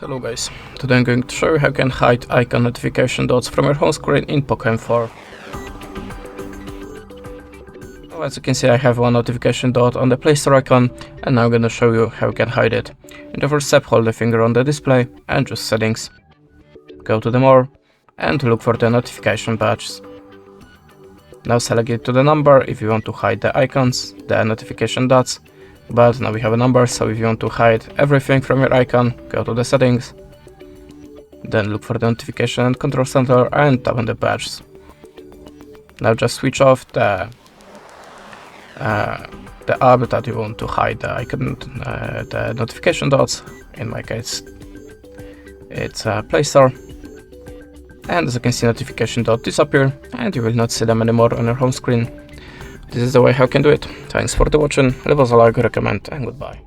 Hello guys, today I'm going to show you how you can hide icon notification dots from your home screen in POCO M4. So as you can see, I have one notification dot on the Play Store icon, and now I'm going to show you how you can hide it. In the first step, hold the finger on the display and choose Settings. Go to the More and look for the notification badges. Now select it to the number if you want to hide the icons, the notification dots. But now we have a number, so if you want to hide everything from your icon, go to the settings, then look for the notification and control center and tap on the badges. Now just switch off the app that you want to hide the icon, the notification dots. In my case, it's Play Store. And as you can see, notification dot disappear and you will not see them anymore on your home screen. This is the way how you can do it. Thanks for the watching, leave us a like, recommend, and goodbye.